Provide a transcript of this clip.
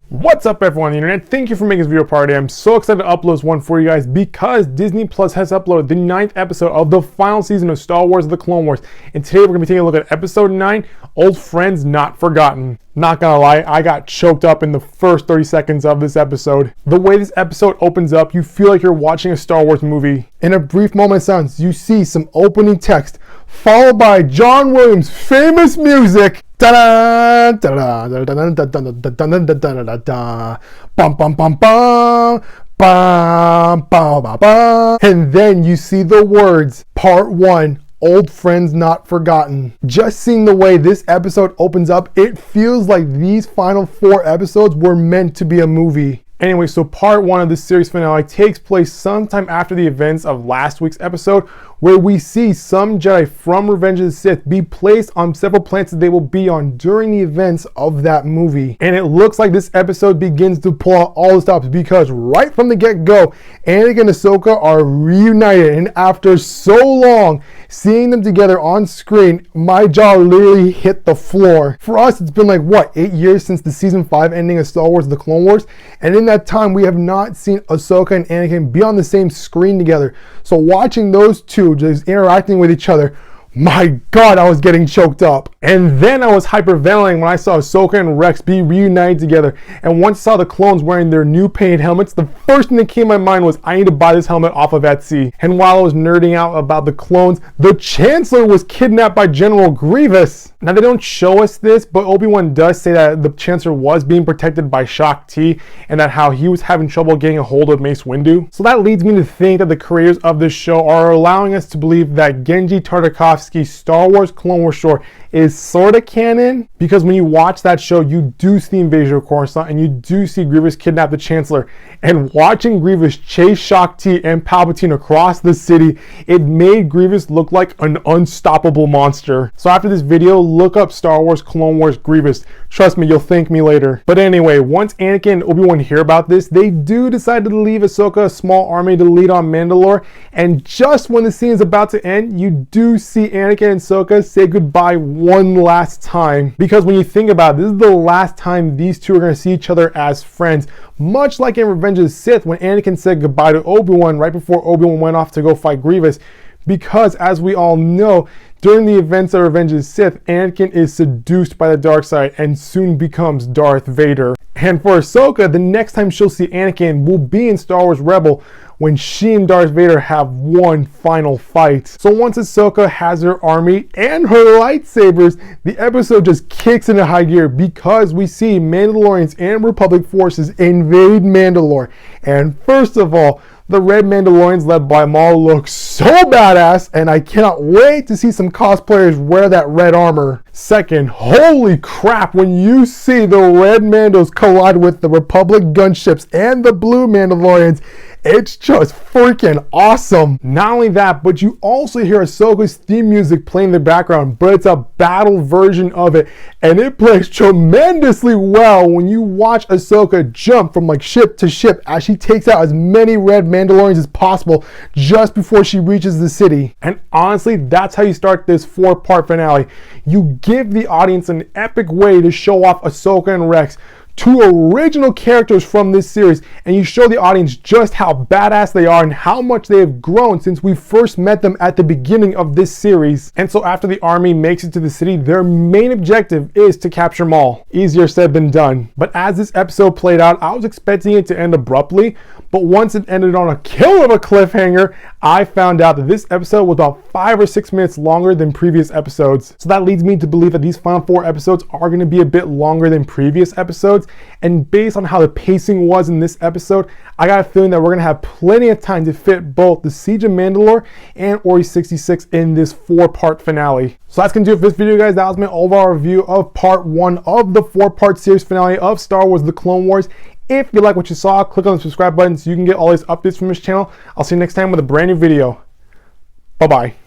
What's up everyone on the internet? Thank you for making this video part of it. I'm so excited to upload this one for you guys because Disney Plus has uploaded the 9th episode of the final season of Star Wars The Clone Wars. And today we're going to be taking a look at episode 9, Old Friends Not Forgotten. Not gonna lie, I got choked up in the first 30 seconds of this episode. The way this episode opens up, you feel like you're watching a Star Wars movie. In a brief moment of silence, you see some opening text, followed by John Williams' famous music. Bum bum bum bum. Bum, bum, bum, bum. And then you see the words, Part 1, Old Friends Not Forgotten. Just seeing the way this episode opens up, it feels like these final 4 episodes were meant to be a movie. Anyway, so part 1 of this series finale takes place sometime after the events of last week's episode, where we see some Jedi from Revenge of the Sith be placed on several planets that they will be on during the events of that movie. And it looks like this episode begins to pull out all the stops because right from the get-go, Anakin and Ahsoka are reunited, and after so long, seeing them together on screen, my jaw literally hit the floor. For us, it's been like, what, 8 years since the season 5 ending of Star Wars The Clone Wars? And in that time, we have not seen Ahsoka and Anakin be on the same screen together. So watching those two just interacting with each other, my God, I was getting choked up. And then I was hyperventilating when I saw Ahsoka and Rex be reunited together. And once I saw the clones wearing their new painted helmets, the first thing that came to my mind was I need to buy this helmet off of Etsy. And while I was nerding out about the clones, the Chancellor was kidnapped by General Grievous. Now they don't show us this, but Obi-Wan does say that the Chancellor was being protected by Shaak Ti and that how he was having trouble getting a hold of Mace Windu. So that leads me to think that the creators of this show are allowing us to believe that Genji Tartakovsky's Star Wars Clone Wars short is sort of canon, because when you watch that show, you do see the invasion of Coruscant and you do see Grievous kidnap the Chancellor. And watching Grievous chase Shaak Ti and Palpatine across the city, it made Grievous look like an unstoppable monster. So after this video, look up Star Wars Clone Wars Grievous. Trust me, you'll thank me later. But anyway, once Anakin and Obi-Wan hear about this, they do decide to leave Ahsoka a small army to lead on Mandalore. And just when the scene is about to end, you do see Anakin and Ahsoka say goodbye one last time. Because when you think about it, this is the last time these two are going to see each other as friends. Much like in Revenge of the Sith, when Anakin said goodbye to Obi-Wan right before Obi-Wan went off to go fight Grievous. Because as we all know, during the events of Revenge of the Sith, Anakin is seduced by the dark side and soon becomes Darth Vader. And for Ahsoka, the next time she'll see Anakin will be in Star Wars Rebel, when she and Darth Vader have one final fight. So once Ahsoka has her army and her lightsabers, the episode just kicks into high gear because we see Mandalorians and Republic forces invade Mandalore. And first of all, the Red Mandalorians led by Maul look so badass, and I cannot wait to see some cosplayers wear that red armor. Second, holy crap, when you see the Red Mandos collide with the Republic gunships and the Blue Mandalorians, it's just freaking awesome. Not only that, but you also hear Ahsoka's theme music playing in the background, but it's a battle version of it, and it plays tremendously well when you watch Ahsoka jump from like ship to ship as she takes out as many Red Mandalorians as possible just before she reaches the city. And honestly, that's how you start this 4-part finale. You give the audience an epic way to show off Ahsoka and Rex, 2 original characters from this series, and you show the audience just how badass they are and how much they have grown since we first met them at the beginning of this series. And so after the army makes it to the city, their main objective is to capture Maul. Easier said than done. But as this episode played out, I was expecting it to end abruptly, but once it ended on a killer of a cliffhanger, I found out that this episode was about 5 or 6 minutes longer than previous episodes. So that leads me to believe that these final 4 episodes are going to be a bit longer than previous episodes. And based on how the pacing was in this episode, I got a feeling that we're going to have plenty of time to fit both the Siege of Mandalore and Order 66 in this 4-part finale. So that's going to do it for this video, guys. That was my overall review of part 1 of the 4-part series finale of Star Wars The Clone Wars. If you like what you saw, click on the subscribe button so you can get all these updates from this channel. I'll see you next time with a brand new video. Bye-bye.